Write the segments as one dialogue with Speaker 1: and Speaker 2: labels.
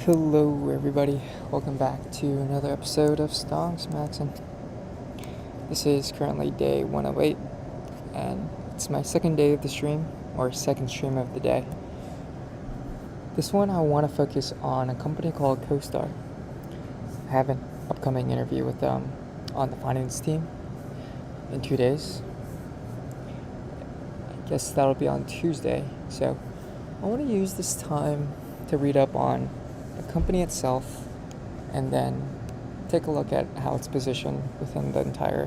Speaker 1: Hello everybody, welcome back to another episode of Stonks Maxxing. This is currently day 108, and it's my second day of the stream, or second stream of the day. This one I want to focus on a company called CoStar. I have an upcoming interview with them on the finance team in 2 days. I guess that'll be on Tuesday, so I want to use this time to read up on the company itself and then take a look at how it's positioned within the entire,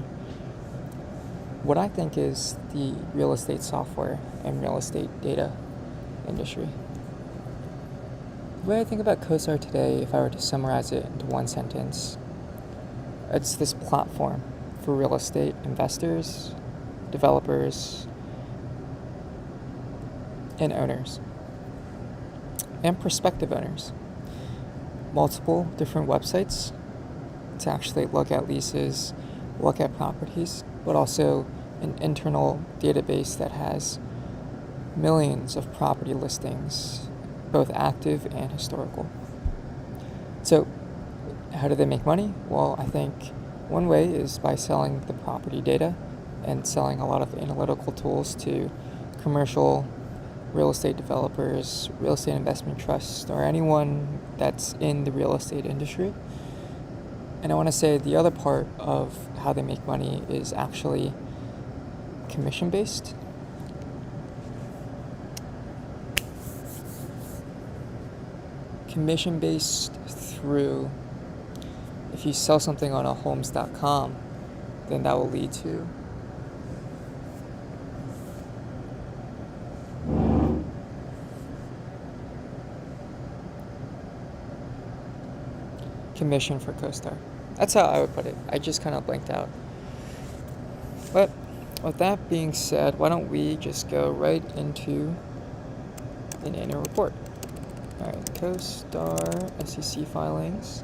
Speaker 1: what I think is the real estate software and real estate data industry. The way I think about CoStar today, if I were to summarize it into one sentence, it's this platform for real estate investors, developers, and owners, and prospective owners. Multiple different websites to actually look at leases, look at properties, but also an internal database that has millions of property listings, both active and historical. So, how do they make money? Well, I think one way is by selling the property data and selling a lot of analytical tools to commercial real estate developers, real estate investment trusts, or anyone that's in the real estate industry. And I want to say the other part of how they make money is actually commission-based. Commission-based through, if you sell something on a homes.com, then that will lead to commission for CoStar. That's how I would put it. I just kind of blanked out. But with that being said, why don't we just go right into an annual report. Alright, CoStar SEC filings.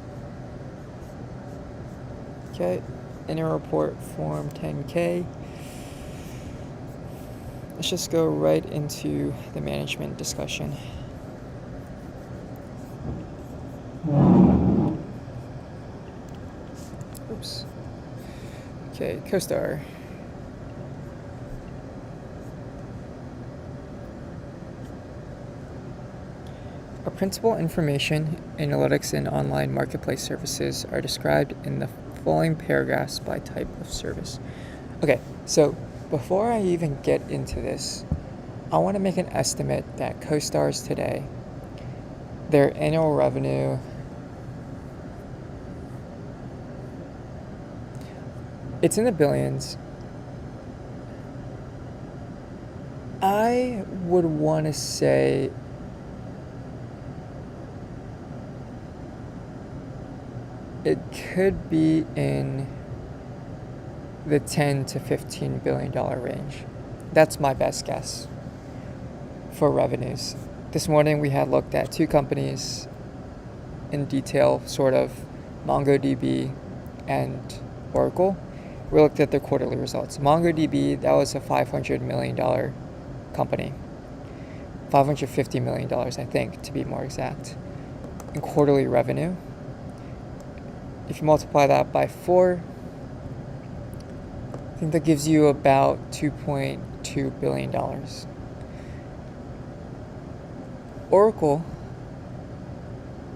Speaker 1: Okay, annual report form 10K. Let's just go right into the management discussion. Oops. Okay, CoStar. Our principal information, analytics, and online marketplace services are described in the following paragraphs by type of service. Okay, so before I even get into this, I want to make an estimate that CoStar's today, their annual revenue, it's in the billions. I would want to say it could be in the 10 to $15 billion range. That's my best guess for revenues. This morning we had looked at two companies in detail, sort of, MongoDB and Oracle. We looked at their quarterly results. MongoDB, that was a $500 million company. $550 million, I think, to be more exact, in quarterly revenue. If you multiply that by 4, I think that gives you about $2.2 billion. Oracle,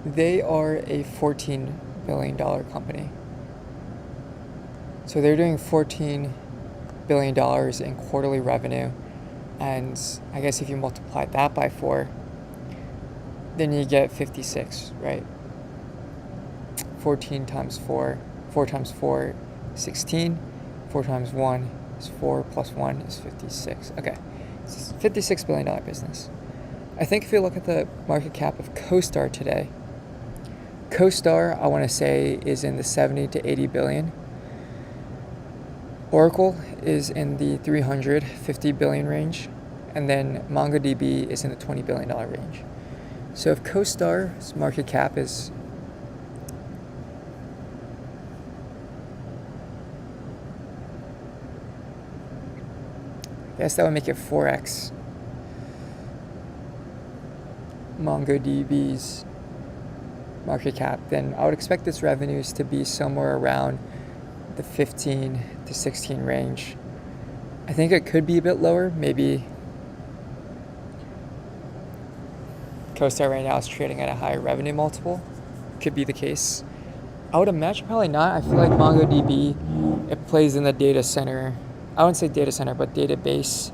Speaker 1: they are a $14 billion company. So they're doing $14 billion in quarterly revenue. And I guess if you multiply that by 4, then you get 56, right? 14 times 4, 4 times 4, 16. 4 times 1 is 4, plus 1 is 56. Okay, it's a $56 billion business. I think if you look at the market cap of CoStar today, CoStar, I want to say, is in the 70 to 80 billion. Oracle is in the 350 billion range, and then MongoDB is in the $20 billion range. So if CoStar's market cap is I guess that would make it 4x MongoDB's market cap, then I would expect its revenues to be somewhere around the 15 to 16 range. I think it could be a bit lower. Maybe CoStar right now is trading at a higher revenue multiple. Could be the case. I would imagine probably not. I feel like MongoDB, it plays in the data center. I wouldn't say data center, but database,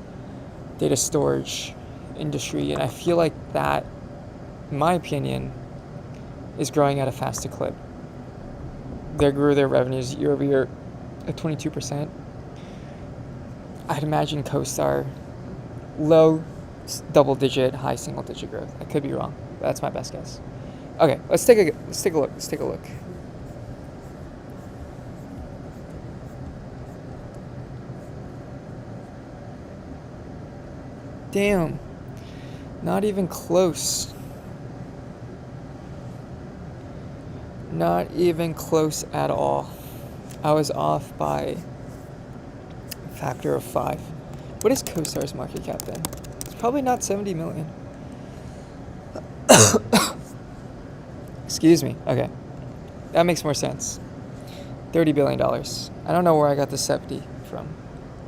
Speaker 1: data storage industry. And I feel like that, in my opinion, is growing at a faster clip. They grew their revenues year over year at 22%. I'd imagine CoStar low double digit, high single digit growth. I could be wrong. That's my best guess. Okay, let's take a look. Damn. Not even close. Not even close at all. I was off by a factor of 5. What is CoStar's market cap then? It's probably not 70 million. Excuse me. Okay. That makes more sense. $30 billion. I don't know where I got the 70 from,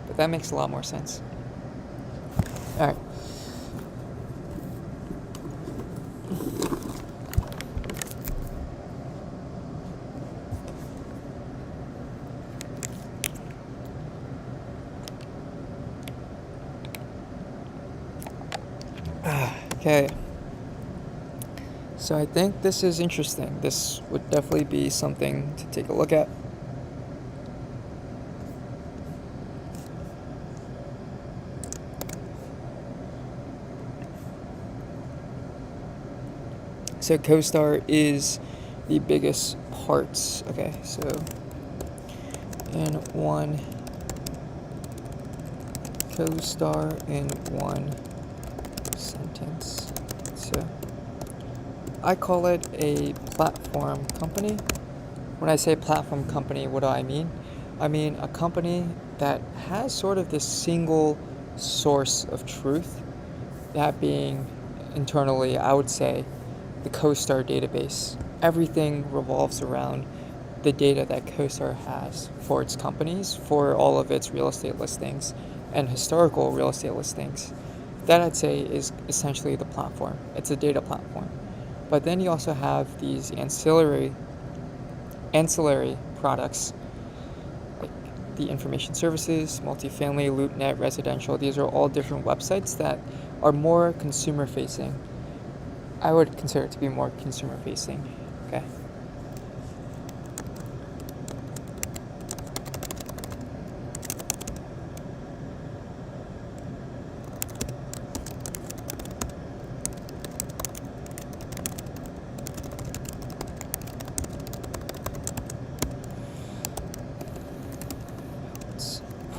Speaker 1: but that makes a lot more sense. All right. Okay. So I think this is interesting. This would definitely be something to take a look at. So CoStar is the biggest parts. Okay, so in one CoStar in one sentence. So I call it a platform company. When I say platform company, what do I mean? I mean a company that has sort of this single source of truth, that being internally, I would say, the CoStar database. Everything revolves around the data that CoStar has for its companies, for all of its real estate listings and historical real estate listings. That I'd say is essentially the platform. It's a data platform. But then you also have these ancillary products like the information services, multifamily, LoopNet, residential. These are all different websites that are more consumer facing. I would consider it to be more consumer facing. Okay.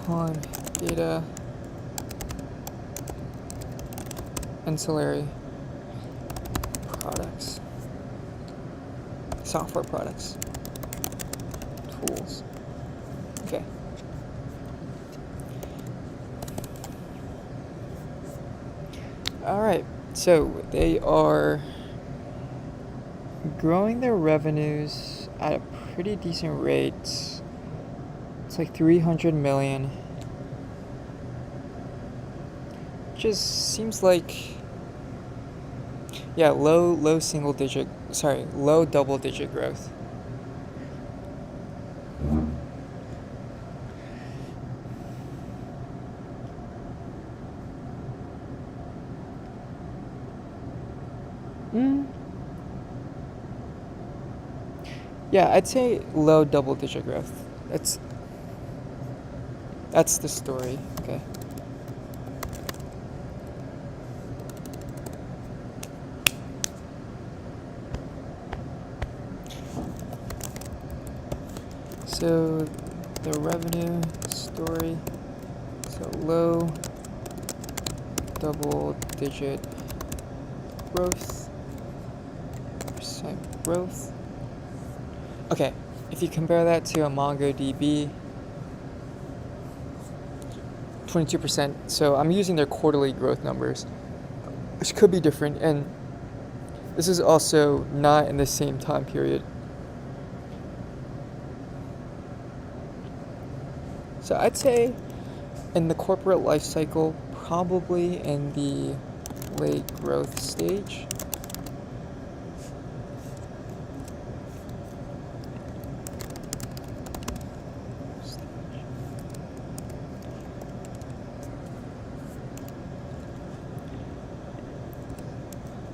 Speaker 1: On data ancillary products, software products, tools. Okay. All right. So they are growing their revenues at a pretty decent rate. It's like 300 million. Just seems like, yeah, low double digit growth. Yeah, I'd say low double digit growth. That's the story. Okay. So the revenue story, so low double digit percent growth. Okay, if you compare that to a MongoDB, 22%. So I'm using their quarterly growth numbers, which could be different. And This is also not in the same time period. So I'd say in the corporate life cycle, probably in the late growth stage.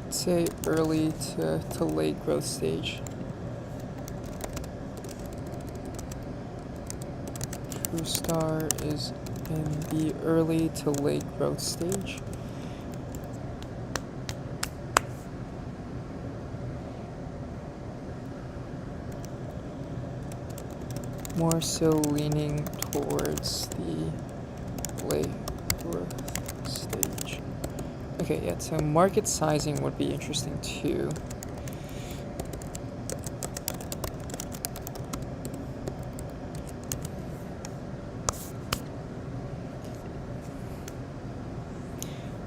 Speaker 1: Say early to late growth stage. CoStar is in the early to late growth stage. More so leaning towards the late growth stage. Okay, yeah, so market sizing would be interesting too.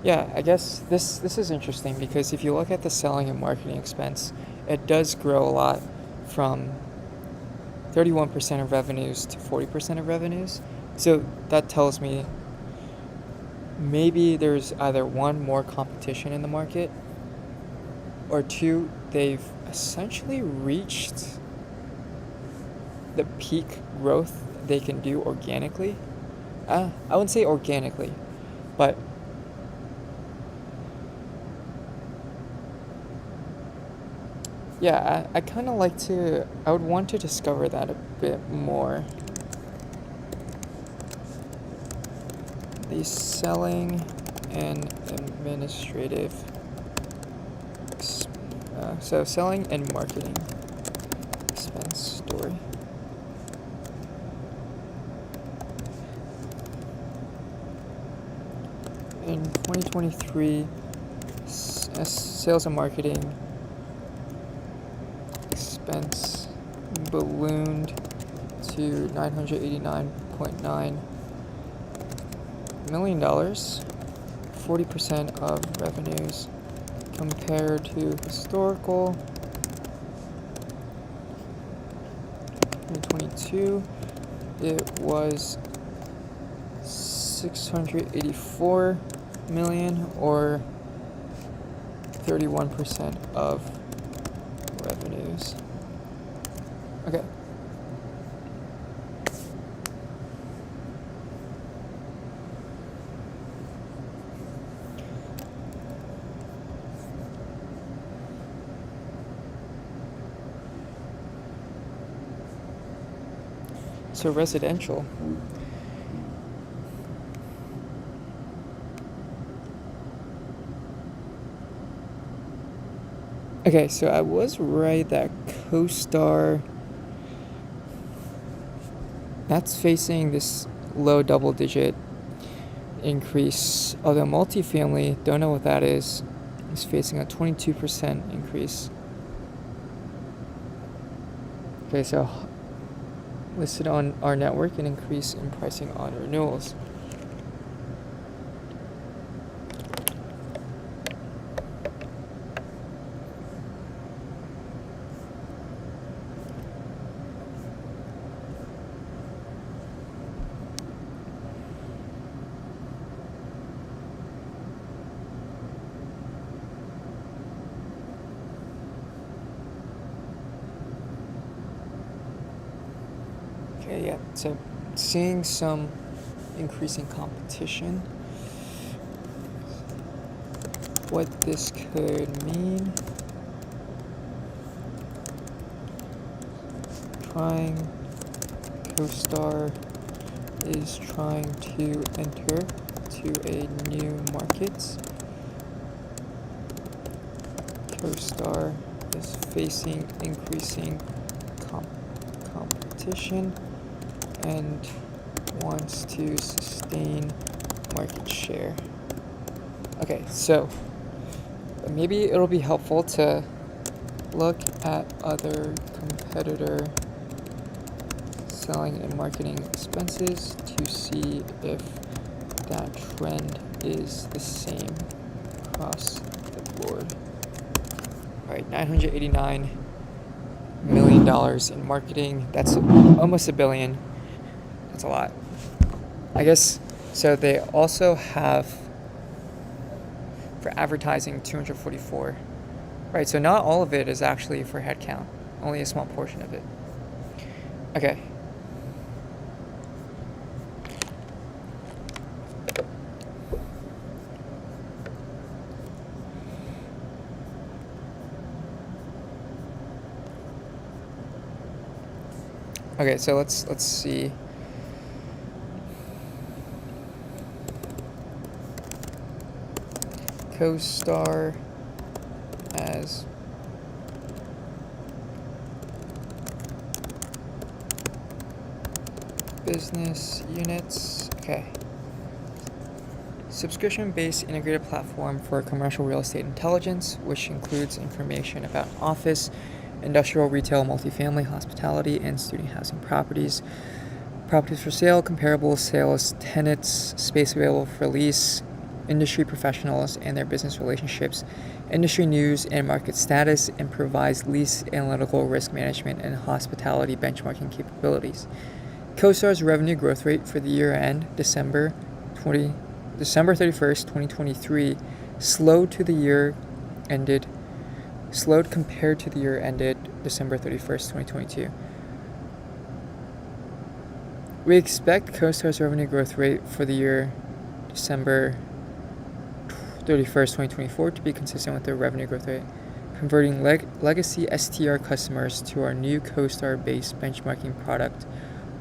Speaker 1: Yeah, I guess this is interesting because if you look at the selling and marketing expense, it does grow a lot from 31% of revenues to 40% of revenues. So that tells me maybe there's either one, more competition in the market, or two, they've essentially reached the peak growth they can do organically. I wouldn't say organically, but yeah, I kind of like to, I would want to discover that a bit more. The selling and administrative, so selling and marketing expense story. In 2023, sales and marketing expense ballooned to $989.9 million, 40% of revenues, compared to historical 2022 it was $684 million, or 31% of revenues. Okay. So residential. Okay, so I was right that CoStar, that's facing this low double-digit increase, although multifamily, don't know what that is facing a 22% increase. Okay, so listed on our network, an increase in pricing on renewals. Okay, yeah, so seeing some increasing competition. What this could mean. CoStar is trying to enter to a new market. CoStar is facing increasing competition and wants to sustain market share. Okay, so maybe it'll be helpful to look at other competitor selling and marketing expenses to see if that trend is the same across the board. $989 million in marketing. That's almost $1 billion. That's a lot. I guess, so they also have, for advertising, 244. Right, so not all of it is actually for headcount. Only a small portion of it. Okay. Okay, so let's see. CoStar as business units. Okay. Subscription-based integrated platform for commercial real estate intelligence, which includes information about office, industrial, retail, multifamily, hospitality, and student housing properties. Properties for sale, comparable sales, tenants, space available for lease, industry professionals and their business relationships, industry news and market status, and provides lease analytical risk management and hospitality benchmarking capabilities. CoStar's revenue growth rate for the year end December 31st, 2023 slowed compared to the year ended December 31st, 2022. We expect CoStar's revenue growth rate for the year December 31st, 2024 to be consistent with the revenue growth rate, converting legacy STR customers to our new CoStar-based benchmarking product,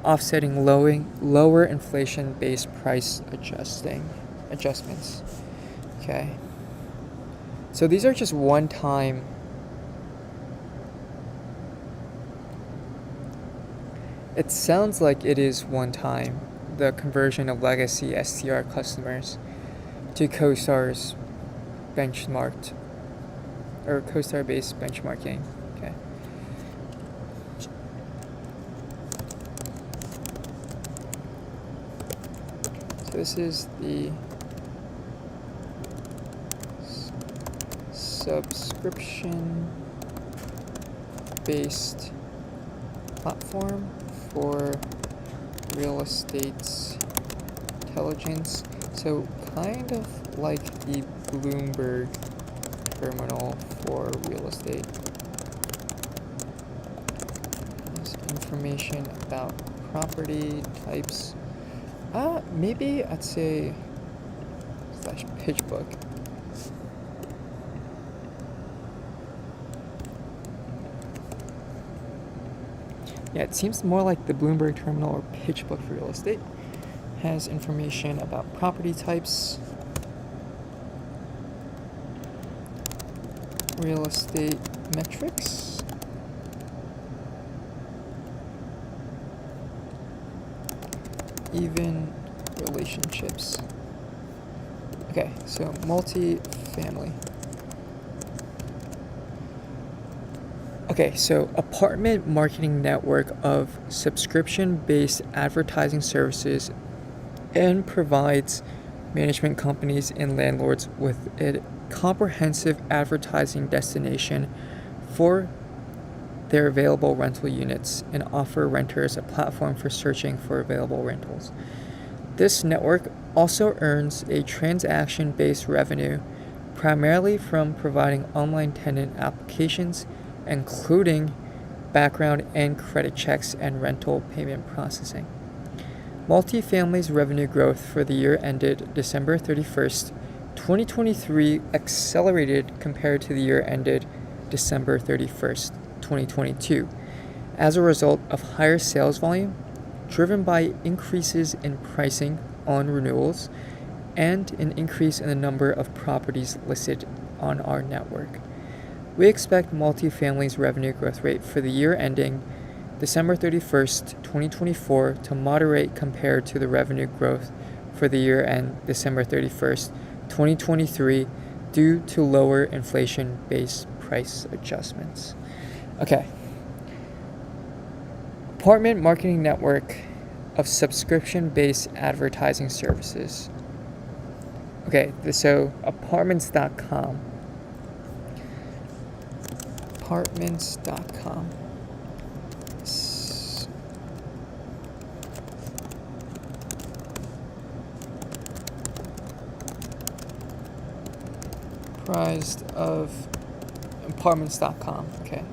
Speaker 1: offsetting lower inflation-based price adjustments. Okay. So these are just one-time. It sounds like it is one time, the conversion of legacy STR customers to CoStar's benchmarked, or CoStar-based benchmarking. Okay. So this is the subscription-based platform for real estate intelligence. So kind of like the Bloomberg terminal for real estate. There's information about property types. Maybe I'd say /pitch book. Yeah, it seems more like the Bloomberg terminal or pitch book for real estate. Has information about property types, real estate metrics, even relationships. Okay, so multi-family. Okay, so apartment marketing network of subscription-based advertising services and provides management companies and landlords with a comprehensive advertising destination for their available rental units and offer renters a platform for searching for available rentals. This network also earns a transaction-based revenue primarily from providing online tenant applications, including background and credit checks and rental payment processing. Multifamily's revenue growth for the year ended December 31st, 2023 accelerated compared to the year ended December 31st, 2022, as a result of higher sales volume driven by increases in pricing on renewals and an increase in the number of properties listed on our network. We expect multifamily's revenue growth rate for the year ending December 31st, 2024 to moderate compared to the revenue growth for the year end December 31st, 2023 due to lower inflation-based price adjustments. Okay. Apartment marketing network of subscription-based advertising services. Okay, so apartments.com. Apartments.com. Priced of apartments.com. Okay.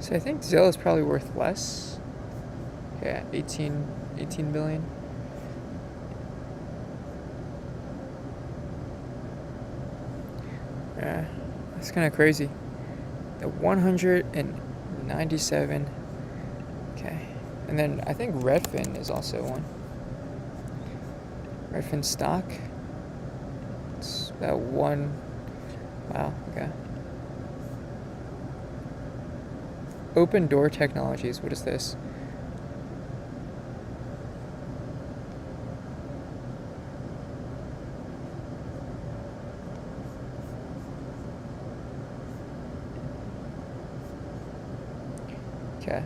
Speaker 1: So I think Zillow is probably worth less. Yeah, 18 billion. Yeah, that's kind of crazy. The 197. Okay. And then I think Redfin is also one. Redfin stock. It's about one. Wow, okay. Open Door Technologies, what is this? Okay.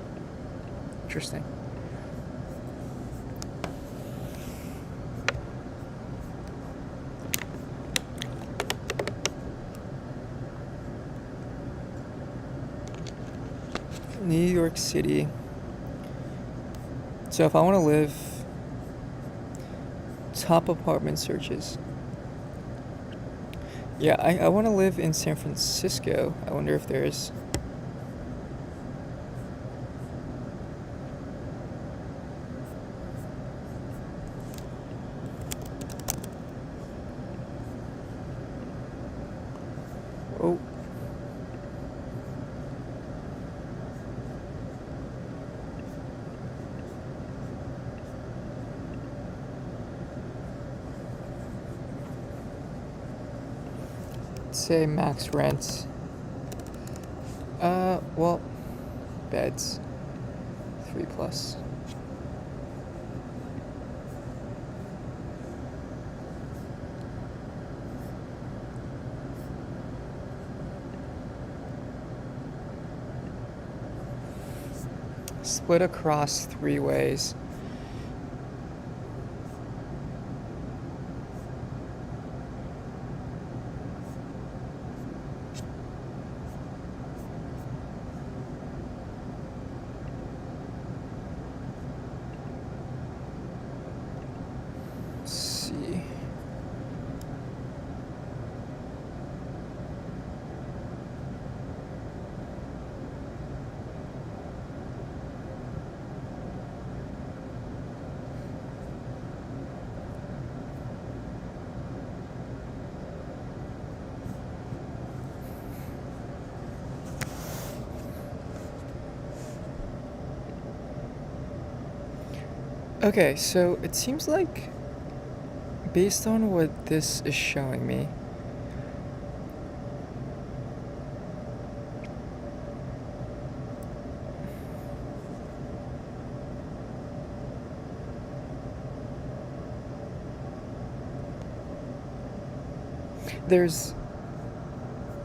Speaker 1: Interesting. New York City. So if I want to live, top apartment searches. Yeah, I want to live in San Francisco. I wonder if there's... Oh. Say max rent. Well, beds. 3+. Split across 3 ways. Let's see. Okay, so it seems like, based on what this is showing me,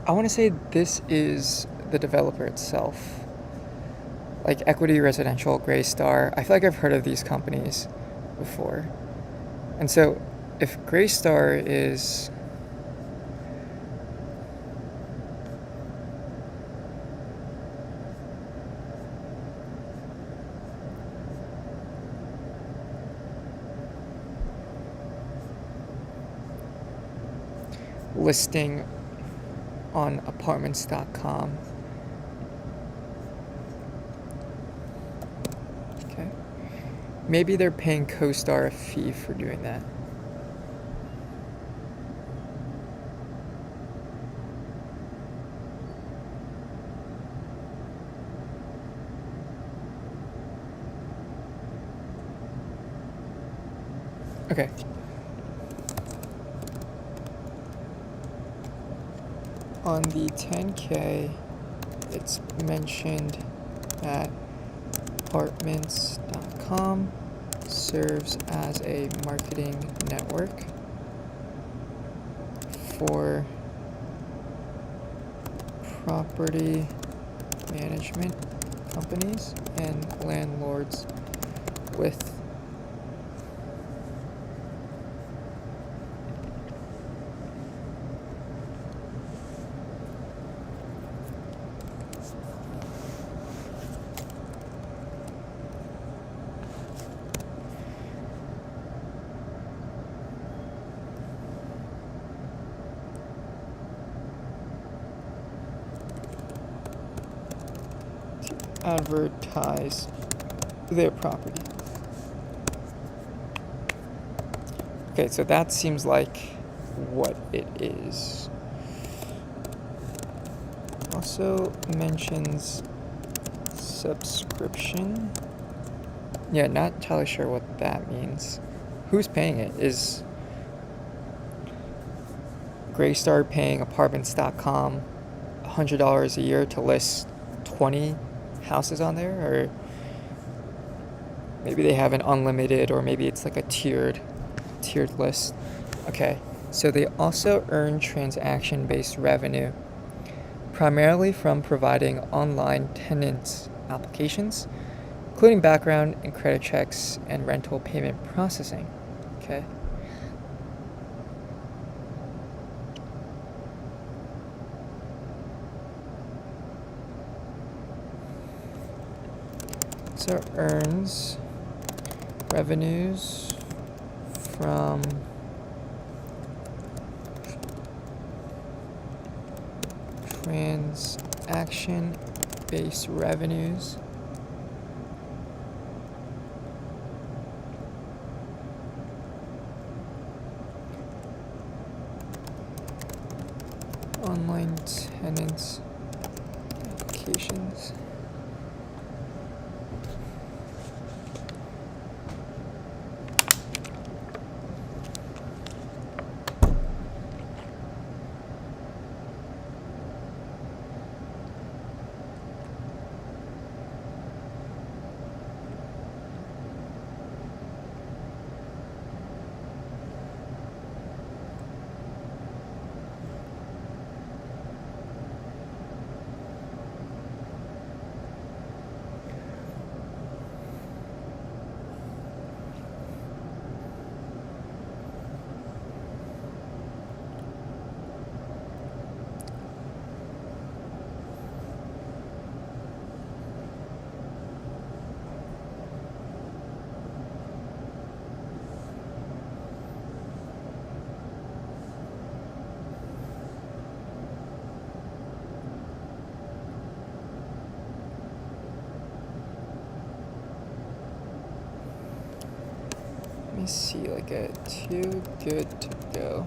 Speaker 1: I want to say this is the developer itself. Like Equity Residential, Greystar. I feel like I've heard of these companies before. And so if Greystar is... listing on apartments.com. Okay. Maybe they're paying CoStar a fee for doing that. Okay. On the 10K, it's mentioned that apartments.com serves as a marketing network property management companies and landlords with advertise their property. Okay, so that seems like what it is. Also mentions subscription. Yeah, not entirely sure what that means. Who's paying it? Is Greystar paying apartments.com $100 a year to list 20 houses on there? Or maybe they have an unlimited, or maybe it's like a tiered list. Okay, so they also earn transaction-based revenue, primarily from providing online tenant applications, including background and credit checks and rental payment processing. Okay. So earns revenues from transaction-based revenues online tenants applications. Let me see, like a too good to go.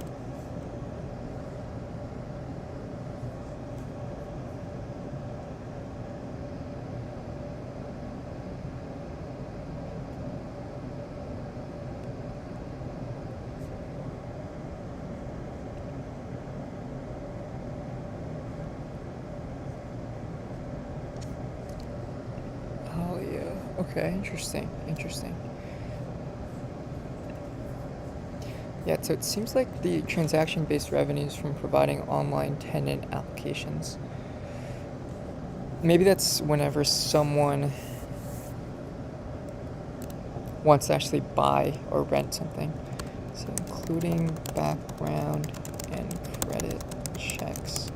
Speaker 1: Oh yeah, okay, interesting. Yeah, so it seems like the transaction-based revenues from providing online tenant applications. Maybe that's whenever someone wants to actually buy or rent something. So including background and credit checks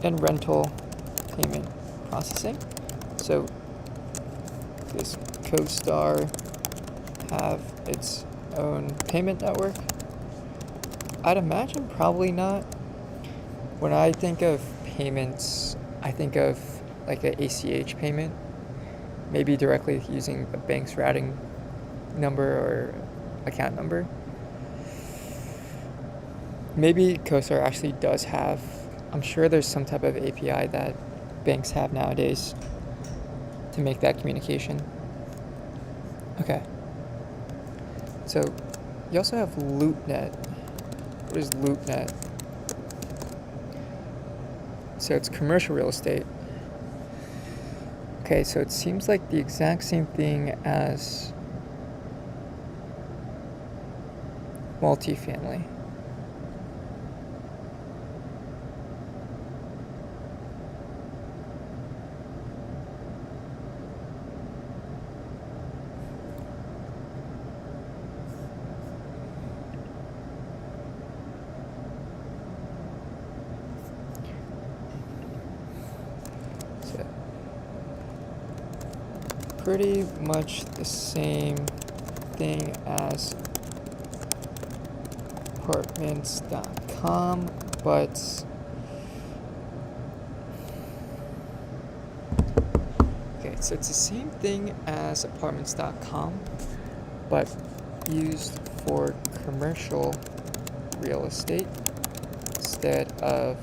Speaker 1: and rental payment processing. So does CoStar have its own payment network? I'd imagine probably not. When I think of payments, I think of like an ACH payment, maybe directly using a bank's routing number or account number. Maybe CoStar actually does have, I'm sure there's some type of API that banks have nowadays to make that communication. Okay. So you also have LoopNet. What is LoopNet? So it's commercial real estate. Okay, so it seems like the exact same thing as multifamily. pretty much the same thing as apartments.com, but okay, so it's the same thing as apartments.com, but used for commercial real estate instead of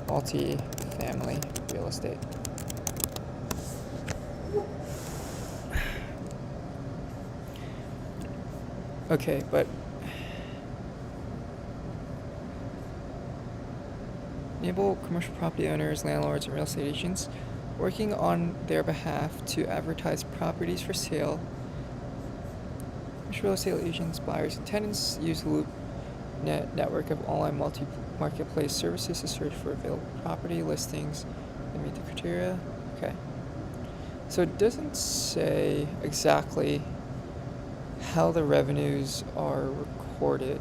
Speaker 1: multi-family real estate. Okay, but enable commercial property owners, landlords, and real estate agents working on their behalf to advertise properties for sale. Commercial real estate agents, buyers, and tenants use the LoopNet network of online multi-marketplace services to search for available property listings that meet the criteria. Okay. So it doesn't say exactly how the revenues are recorded.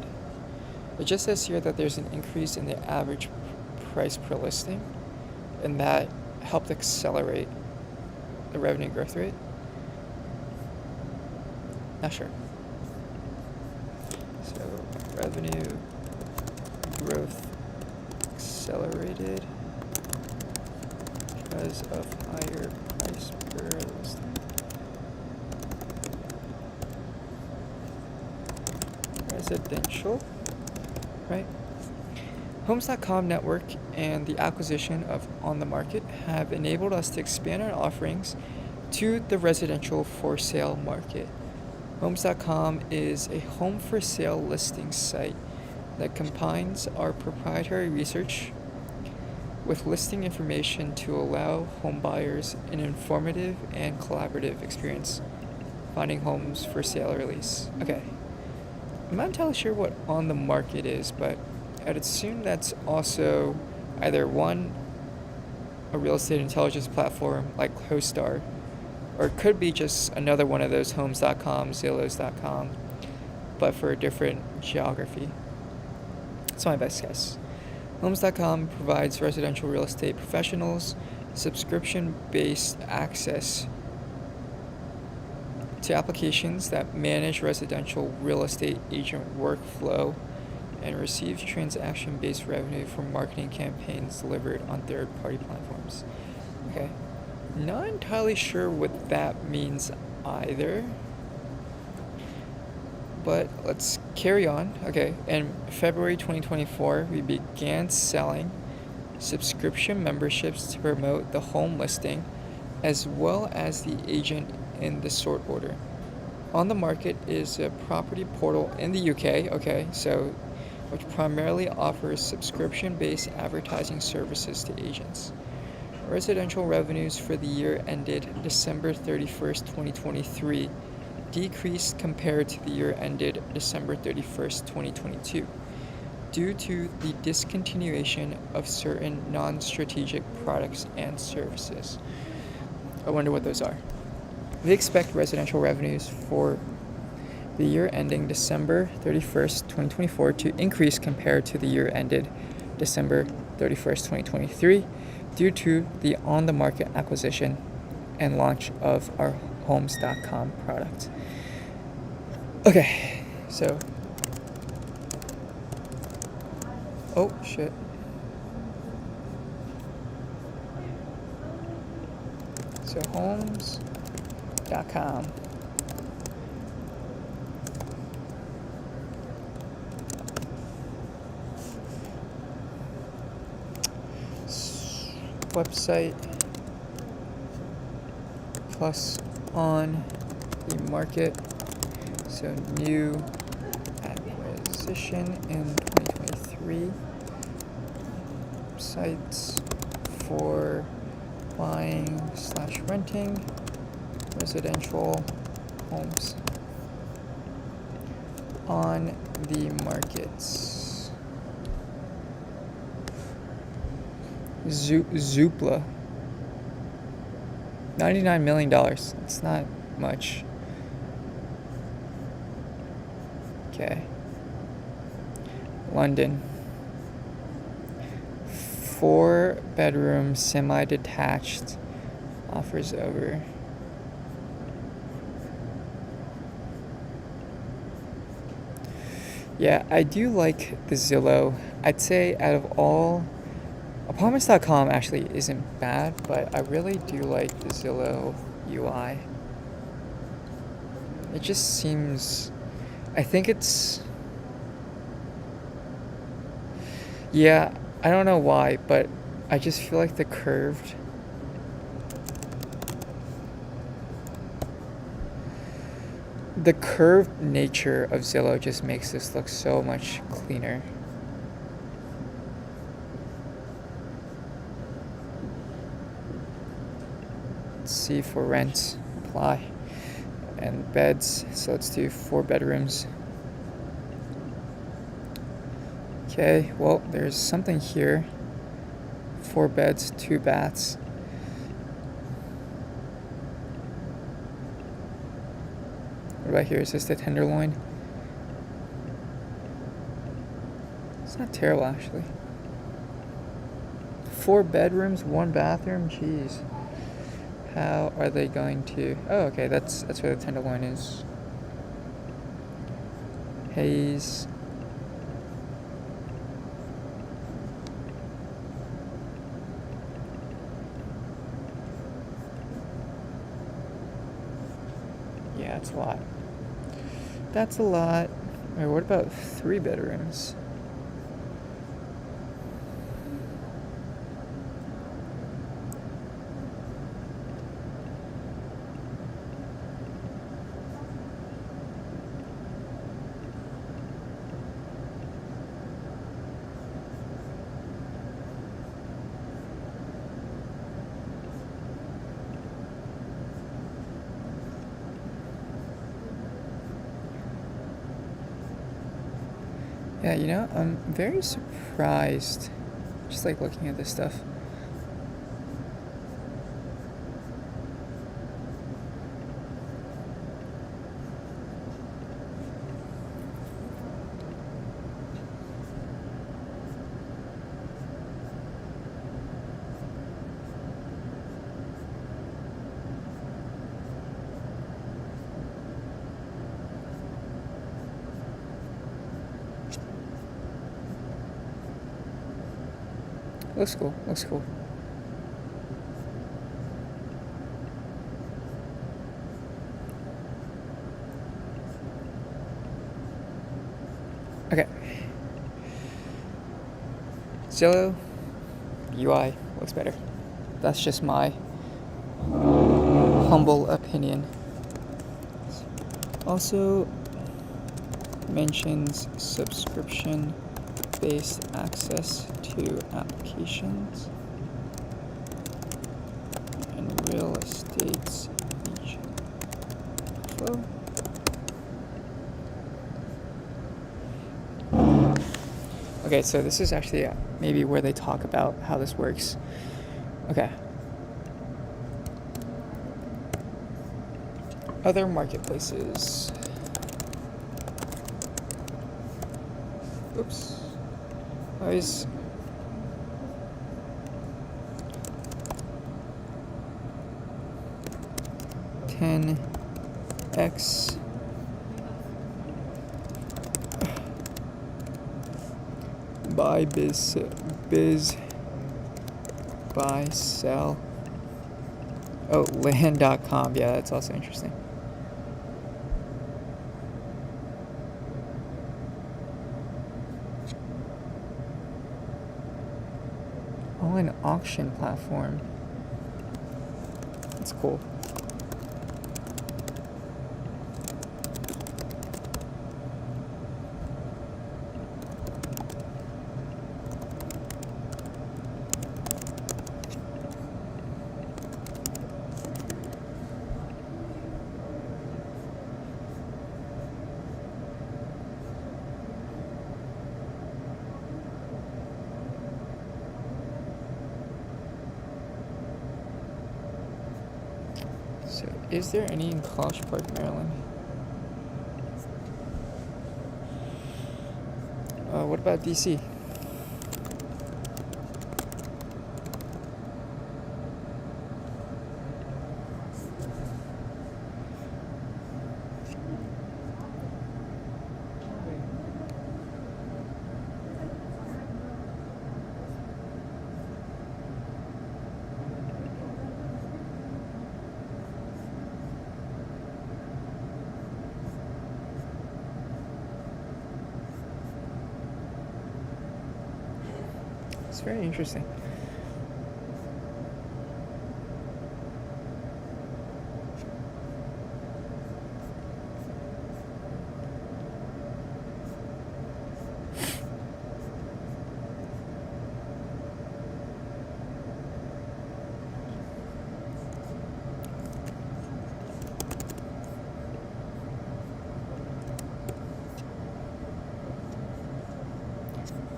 Speaker 1: It just says here that there's an increase in the average price per listing, and that helped accelerate the revenue growth rate. Not sure. So revenue growth accelerated because of higher price per listing. Residential, right? Homes.com network and the acquisition of On the Market have enabled us to expand our offerings to the residential for sale market. Homes.com is a home for sale listing site that combines our proprietary research with listing information to allow home buyers an informative and collaborative experience finding homes for sale or lease. Okay. I'm not entirely sure what On the Market is, but I'd assume that's also either a real estate intelligence platform like CoStar, or it could be just another one of those Homes.com, Zillows.com, but for a different geography. That's my best guess. Homes.com provides residential real estate professionals subscription-based access to applications that manage residential real estate agent workflow and receive transaction-based revenue from marketing campaigns delivered on third-party platforms. Okay, not entirely sure what that means either, but let's carry on. Okay, in February 2024, we began selling subscription memberships to promote the home listing as well as the agent in the sort order. On the Market is a property portal in the UK, which primarily offers subscription-based advertising services to agents. Residential revenues for the year ended December 31st, 2023, decreased compared to the year ended December 31st, 2022, due to the discontinuation of certain non-strategic products and services. I wonder what those are. We expect residential revenues for the year ending December 31st, 2024 to increase compared to the year ended December 31st, 2023 due to the On the Market acquisition and launch of our Homes.com product. Okay, so oh shit. So Homes.com. Website plus On the Market. So new acquisition in 2023. Sites for buying/renting residential homes. On the Markets. Zoopla. $99 million. It's not much. Okay. London. 4-bedroom semi-detached offers over. Yeah, I do like the Zillow. I'd say out of all, apartments.com actually isn't bad, but I really do like the Zillow UI. It just seems, I think it's, yeah, I don't know why, but I just feel like the curved nature of Zillow just makes this look so much cleaner. Let's see for rent, apply, and beds. So let's do 4 bedrooms. Okay, well, there's something here. 4 beds, 2 baths. What about here? Is this the Tenderloin? It's not terrible, actually. 4 bedrooms, 1 bathroom. Jeez. How are they going to? Oh, okay. That's where the Tenderloin is. Hayes. Yeah, that's a lot. That's a lot. Wait, what about 3 bedrooms? Yeah, you know, I'm very surprised, just like looking at this stuff. Looks cool, looks cool. Okay. Zillow UI looks better. That's just my humble opinion. Also mentions subscription-based access to applications and real estate's lead flow. Okay, so this is actually maybe where they talk about how this works. Okay. Other marketplaces. Oops. Guys. $10x buy biz buy sell. Oh, land.com. Yeah, that's also interesting. Oh, an auction platform. That's cool. So, is there any in College Park, Maryland? What about DC? It's very interesting.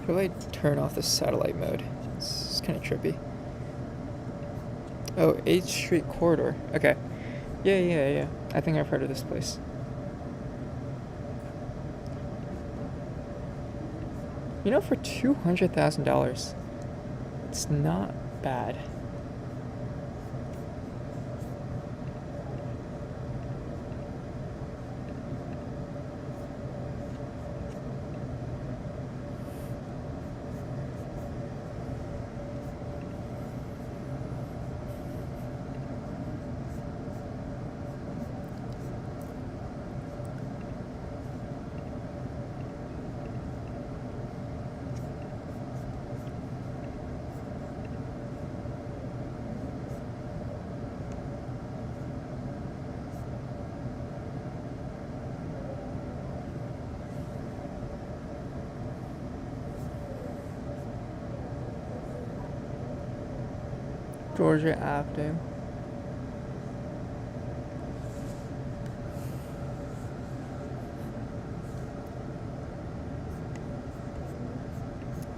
Speaker 1: How do I turn off the satellite mode? It's kind of trippy. Oh, 8th Street Corridor. Okay. Yeah. I think I've heard of this place. You know, for $200,000, it's not bad. Georgia Avenue.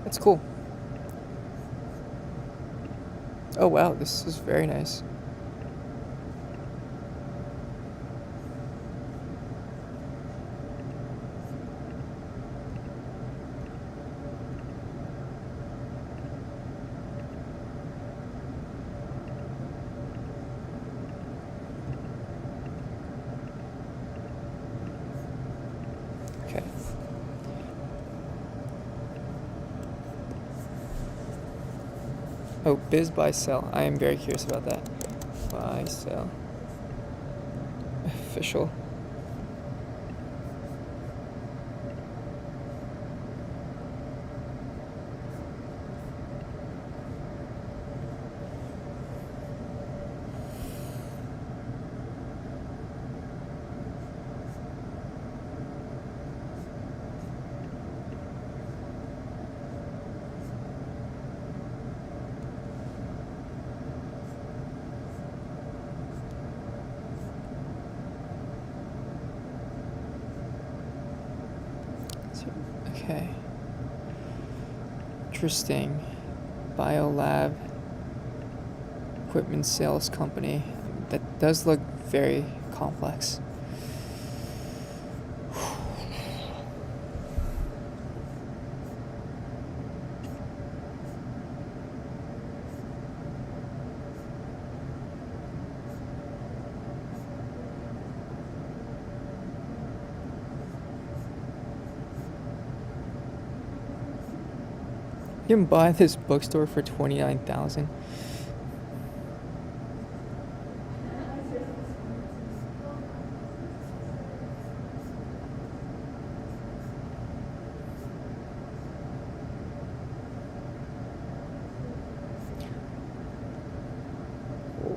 Speaker 1: That's cool. Oh wow, this is very nice. Okay. Oh, biz buy sell. I am very curious about that. Buy sell. Official. Okay. Interesting. Biolab equipment sales company. That does look very complex. You can buy this bookstore for $29,000.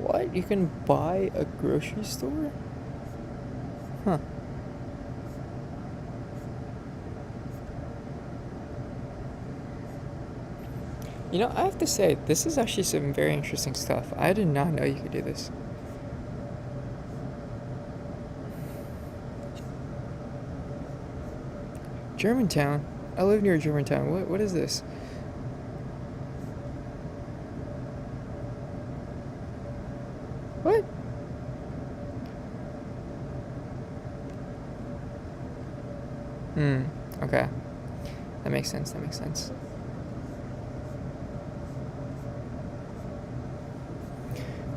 Speaker 1: What? You can buy a grocery store? Huh. You know, I have to say, this is actually some very interesting stuff. I did not know you could do this. Germantown? I live near Germantown. What is this? What? Okay. That makes sense.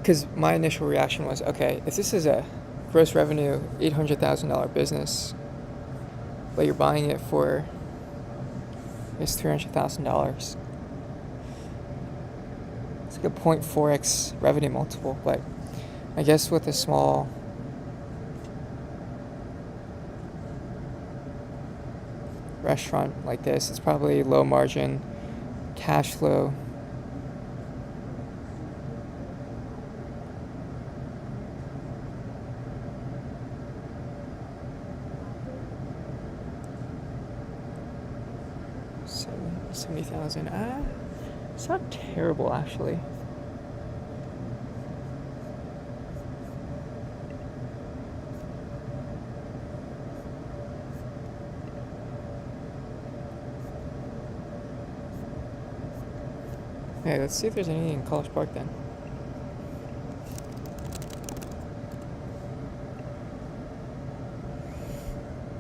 Speaker 1: Because my initial reaction was, okay, if this is a gross revenue $800,000 business, but you're buying it for $300,000, it's like a 0.4x revenue multiple. But I guess with a small restaurant like this, it's probably low margin, cash flow. So 70,000. It's not terrible actually. Okay, let's see if there's anything in College Park then.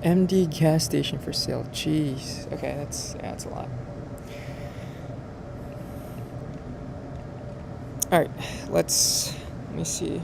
Speaker 1: MD gas station for sale. Jeez. Okay, that's a lot. All right, let me see.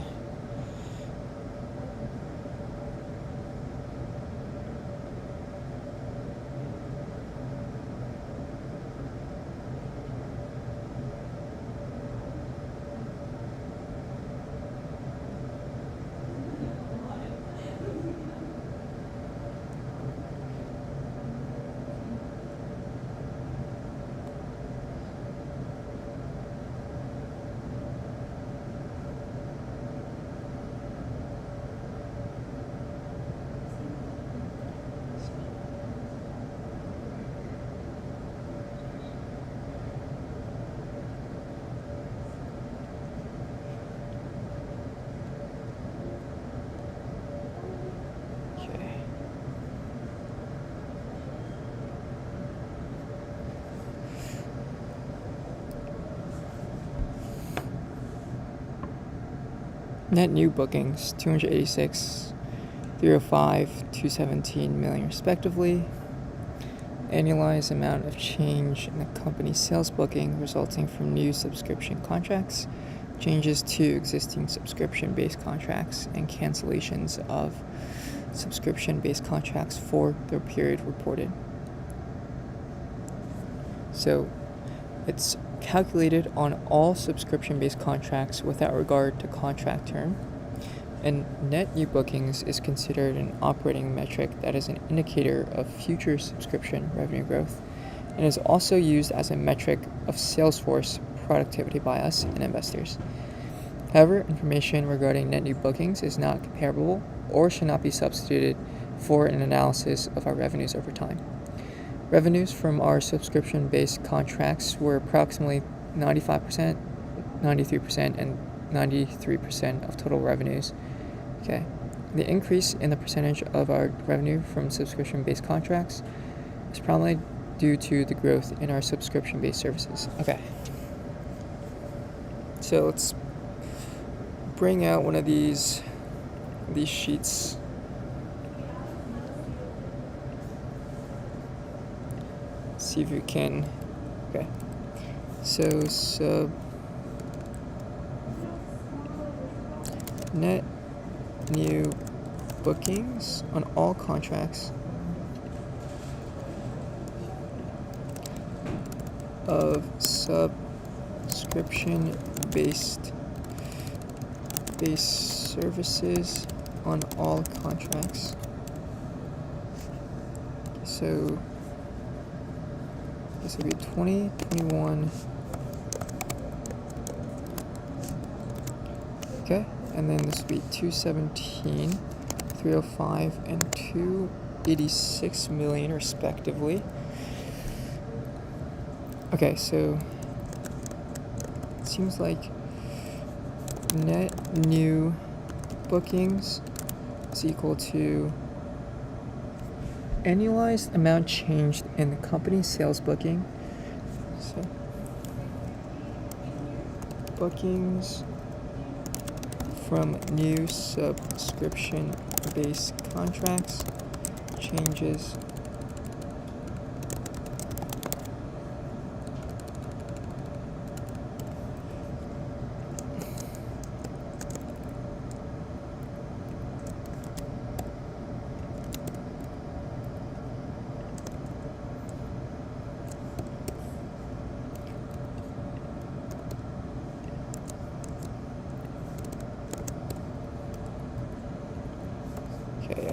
Speaker 1: Net new bookings, 286, 305, 217 million respectively. Annualized amount of change in the company's sales booking resulting from new subscription contracts, changes to existing subscription-based contracts, and cancellations of subscription-based contracts for the period reported. So it's calculated on all subscription-based contracts without regard to contract term, and net new bookings is considered an operating metric that is an indicator of future subscription revenue growth and is also used as a metric of sales force productivity by us and investors. However, information regarding net new bookings is not comparable or should not be substituted for an analysis of our revenues over time. Revenues from our subscription-based contracts were approximately 95%, 93%, and 93% of total revenues. Okay. The increase in the percentage of our revenue from subscription-based contracts is probably due to the growth in our subscription-based services. Okay. So let's bring out one of these sheets. See if we can. Okay. So net new bookings on all contracts of subscription-based services on all contracts. So this will be 2021. Okay, and then this will be 217, 305, and 286 million respectively. Okay, so it seems like net new bookings is equal to annualized amount changed in the company's sales booking. So bookings from new subscription-based contracts, changes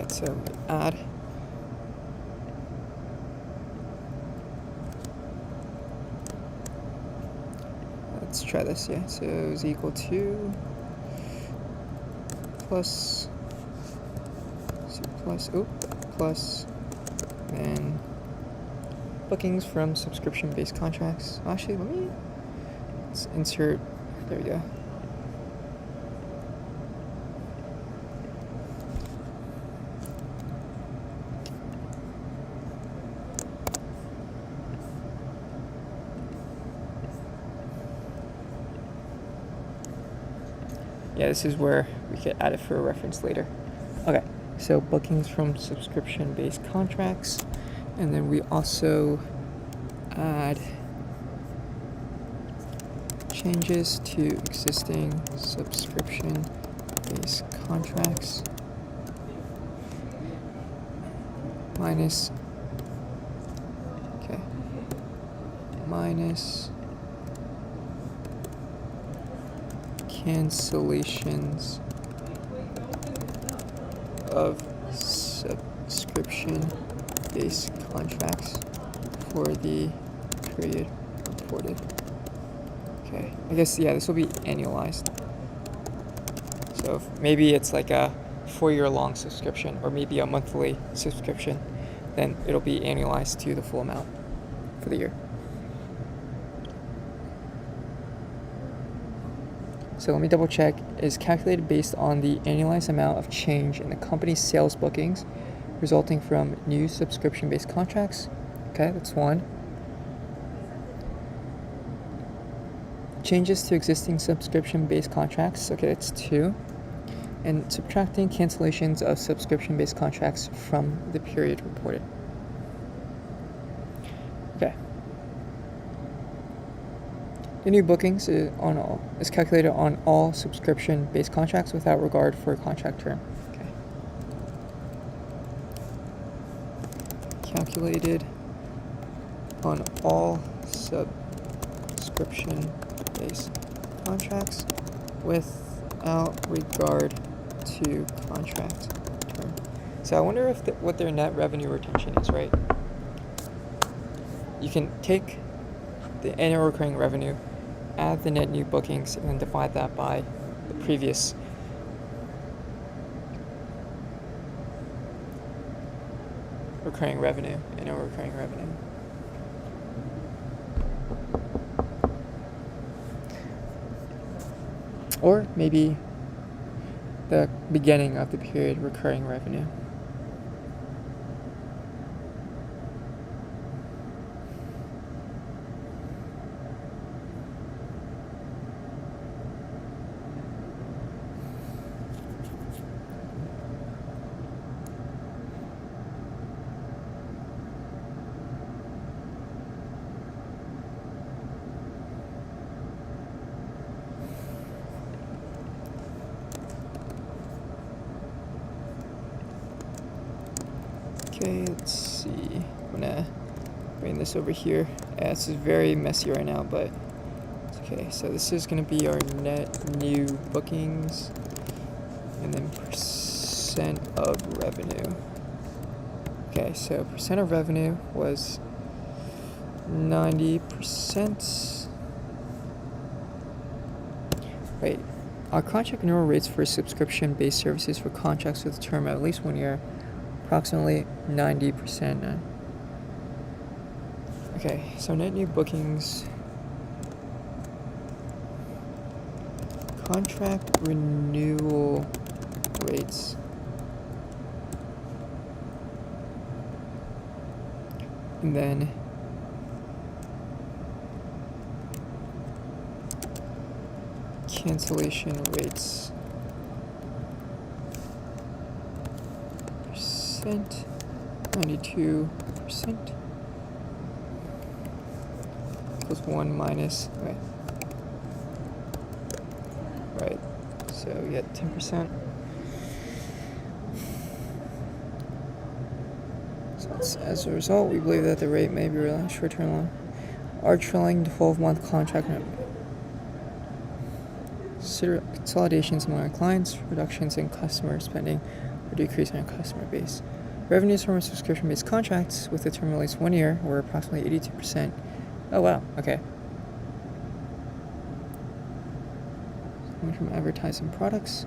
Speaker 1: so add let's try this. Yeah, so is equal to plus and bookings from subscription-based contracts. Actually, let's insert. There we go. Yeah, this is where we could add it for a reference later. Okay, so bookings from subscription-based contracts, and then we also add changes to existing subscription-based contracts minus cancellations of subscription-based contracts for the period reported. Okay, I guess, yeah, this will be annualized. So if maybe it's like a 4-year-long subscription or maybe a monthly subscription, then it'll be annualized to the full amount for the year. So let me double check. Is calculated based on the annualized amount of change in the company's sales bookings resulting from new subscription-based contracts. Okay, that's one. Changes to existing subscription-based contracts. Okay, that's 2. And subtracting cancellations of subscription-based contracts from the period reported. Okay. The new bookings is calculated on all subscription-based contracts without regard for a contract term. Okay. Calculated on all subscription-based contracts without regard to contract term. So I wonder if what their net revenue retention is, right? You can take the annual recurring revenue, add the net new bookings, and then divide that by the previous recurring revenue, annual recurring revenue. Or maybe the beginning of the period recurring revenue. Okay, let's see. I'm gonna bring this over here. Yeah, this is very messy right now, but it's okay. So this is gonna be our net new bookings, and then percent of revenue. Okay, so percent of revenue was 90%. Wait, our contract renewal rates for subscription-based services for contracts with a term of at least 1 year. Approximately 90%. Okay, so net new bookings, contract renewal rates, and then cancellation rates. 92% equals 1 minus, right, so we get 10%. So as a result, we believe that the rate may be really short-term loan. Our trailing 12-month contract consider consolidations among our clients, reductions in customer spending, or decrease in our customer base. Revenues from our subscription-based contracts with a term of at least 1 year were approximately 82%. Oh wow, okay. coming from advertising products.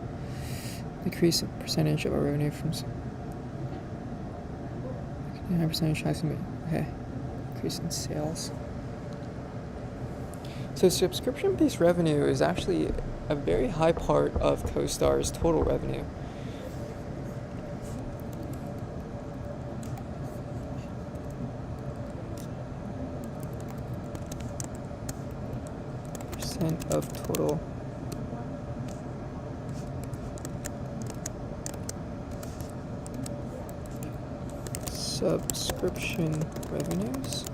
Speaker 1: Decrease the percentage of our revenue from 9% okay. Increase in sales. So subscription-based revenue is actually a very high part of CoStar's total revenue. Percent of total subscription revenues,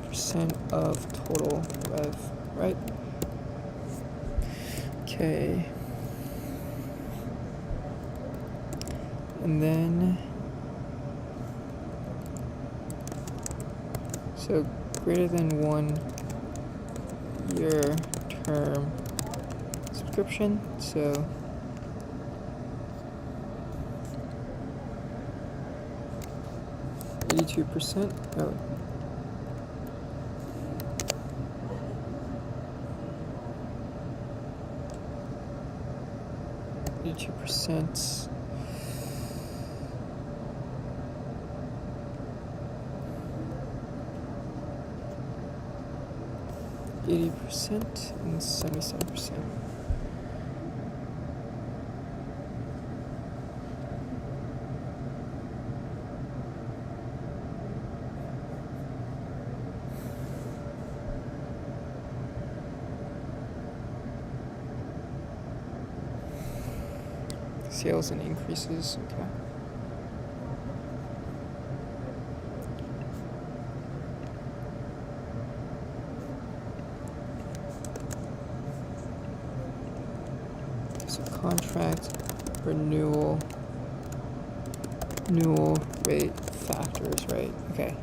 Speaker 1: percent of total rev, right? Okay. And then, so greater than 1 year term subscription, so 82%. Oh. %. 80% and 77%. Sales and increases, okay. So contract renewal rate factors, right? Okay.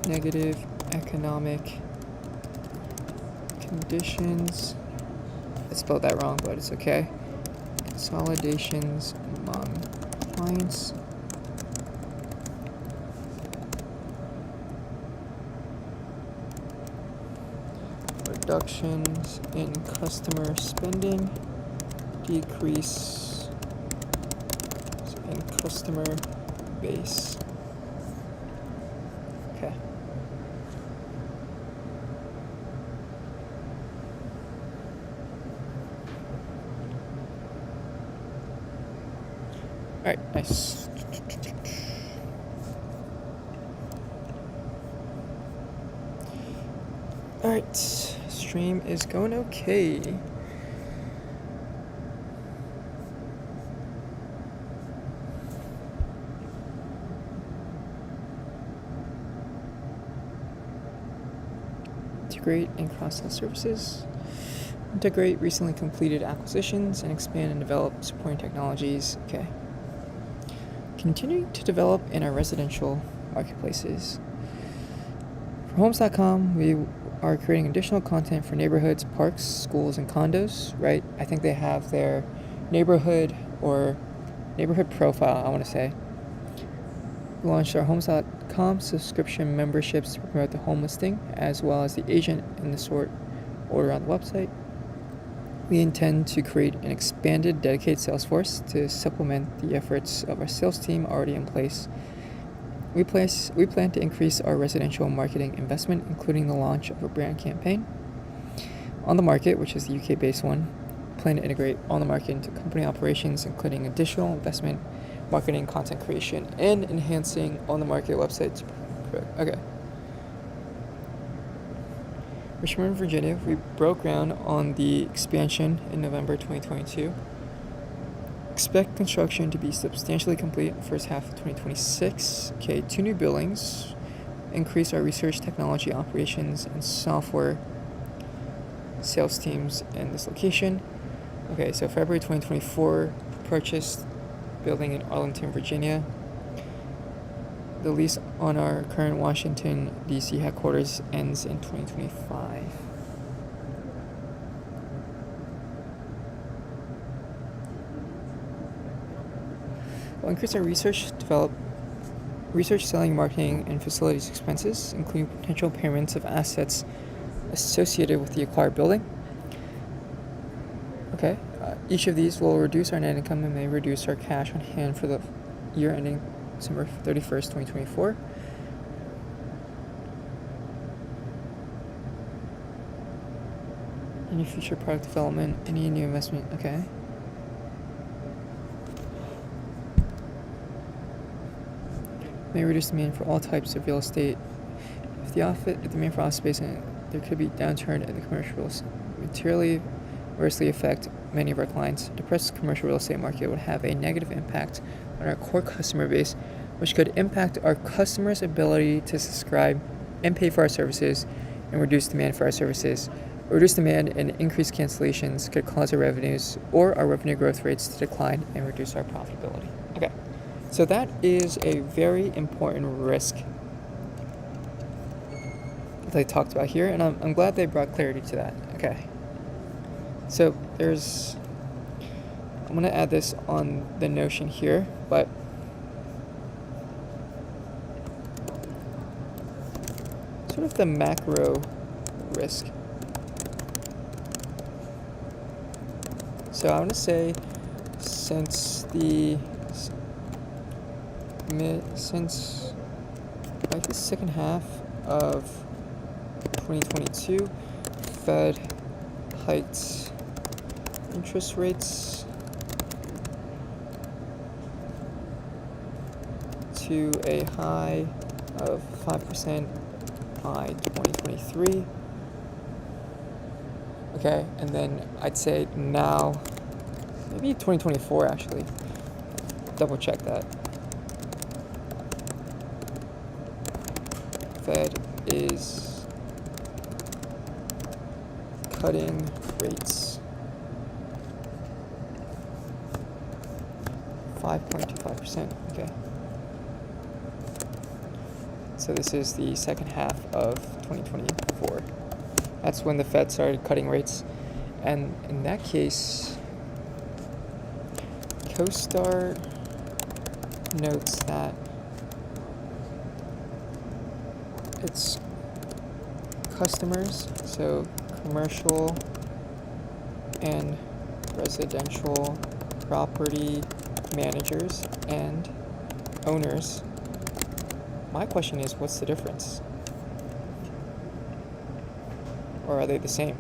Speaker 1: Negative economic conditions. I spelled that wrong, but it's okay. Consolidations among clients. Reductions in customer spending. Decrease in customer base. Okay. Alright, nice. Alright, stream is going okay. Integrate and cross-sell services. Integrate recently completed acquisitions and expand and develop supporting technologies. Okay. Continuing to develop in our residential marketplaces. For Homes.com, we are creating additional content for neighborhoods, parks, schools, and condos, right? I think they have their neighborhood profile, I want to say. We launched our Homes.com subscription memberships to promote the home listing, as well as the agent and the sort order on the website. We intend to create an expanded dedicated sales force to supplement the efforts of our sales team already in place. We plan to increase our residential marketing investment, including the launch of a brand campaign. On the Market, which is the UK-based one, plan to integrate On the Market into company operations, including additional investment, marketing, content creation, and enhancing On the Market websites. Okay. Richmond, Virginia, we broke ground on the expansion in November 2022. Expect construction to be substantially complete in the first half of 2026. Okay, 2 new buildings. Increase our research, technology, operations, and software sales teams in this location. Okay, so February 2024, purchased building in Arlington, Virginia. The lease on our current Washington, D.C. headquarters ends in 2025. We'll increase our research, selling, marketing, and facilities expenses, including potential payments of assets associated with the acquired building. Okay, each of these will reduce our net income and may reduce our cash on hand for the year ending December 31st, 2024. Any future product development, any new investment, okay. May reduce demand for all types of real estate. If the demand for office space, and there could be downturn in the commercial real estate, materially adversely affect many of our clients. Depressed commercial real estate market would have a negative impact on our core customer base, which could impact our customers' ability to subscribe and pay for our services, and reduce demand for our services. Reduced demand and increased cancellations could cause our revenues or our revenue growth rates to decline and reduce our profitability. Okay, so that is a very important risk that they talked about here, and I'm glad they brought clarity to that. Okay, so I'm going to add this on the Notion here, but sort of the macro risk. So I want to say since like the second half of 2022, Fed hiked interest rates to a high of 5% by 2023. Okay, and then I'd say now, maybe 2024 actually. Double check that. Fed is cutting rates 5.25%. Okay. So this is the second half of 2024. That's when the Fed started cutting rates. And in that case, CoStar notes that its customers, so commercial and residential property managers and owners. My question is, what's the difference? Or are they the same?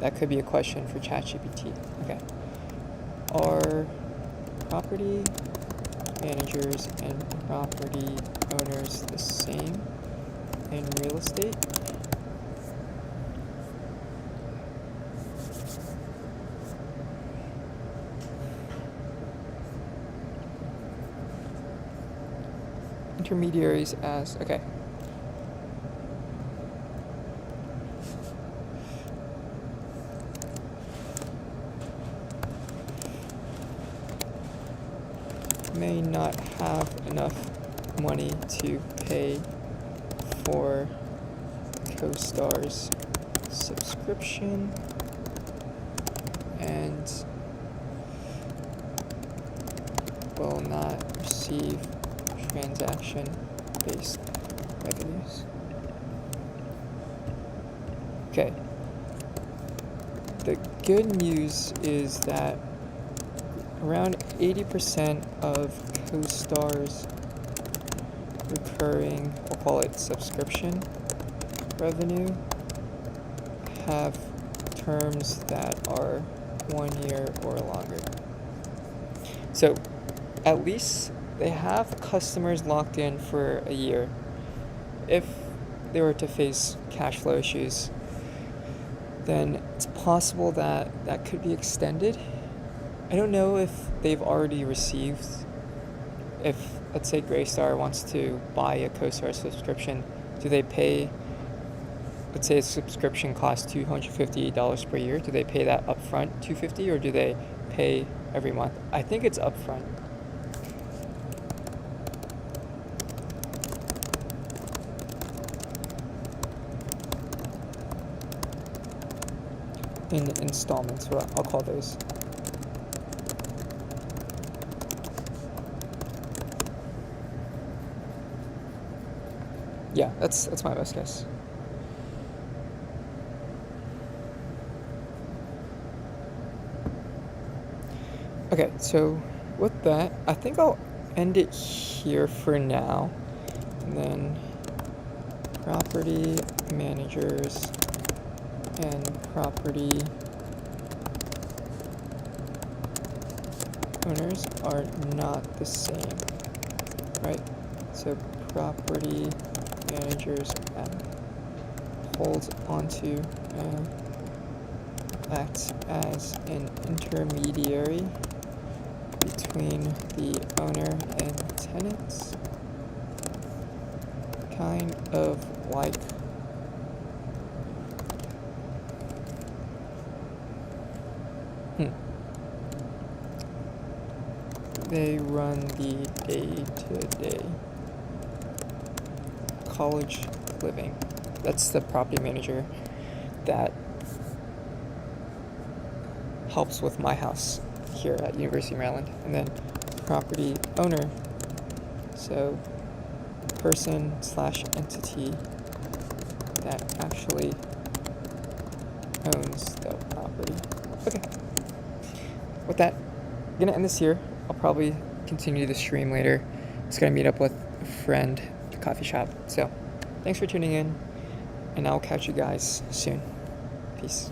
Speaker 1: That could be a question for ChatGPT. Okay. Are property managers and property owners the same in real estate? Intermediaries as, okay. May not have enough money to pay for CoStar's subscription and will not receive transaction-based revenues. Okay. The good news is that around 80% of CoStar's recurring, we'll call it subscription revenue, have terms that are 1 year or longer. So at least they have customers locked in for a year. If they were to face cash flow issues, then it's possible that that could be extended. I don't know if they've already received, if let's say Greystar wants to buy a CoStar subscription, do they pay, let's say a subscription costs $250 per year, do they pay that upfront, $250, or do they pay every month? I think it's upfront. In installments, what I'll call those. Yeah, that's my best guess. Okay, so with that, I think I'll end it here for now. And then property managers and property owners are not the same, right? So property managers holds onto acts as an intermediary between the owner and tenants, kind of like they run the day-to-day college living. That's the property manager that helps with my house here at University of Maryland. And then property owner, so person/entity that actually owns the property. Okay. With that, I'm gonna end this here. I'll probably continue the stream later. Just gonna meet up with a friend at the coffee shop. So, thanks for tuning in, and I'll catch you guys soon. Peace.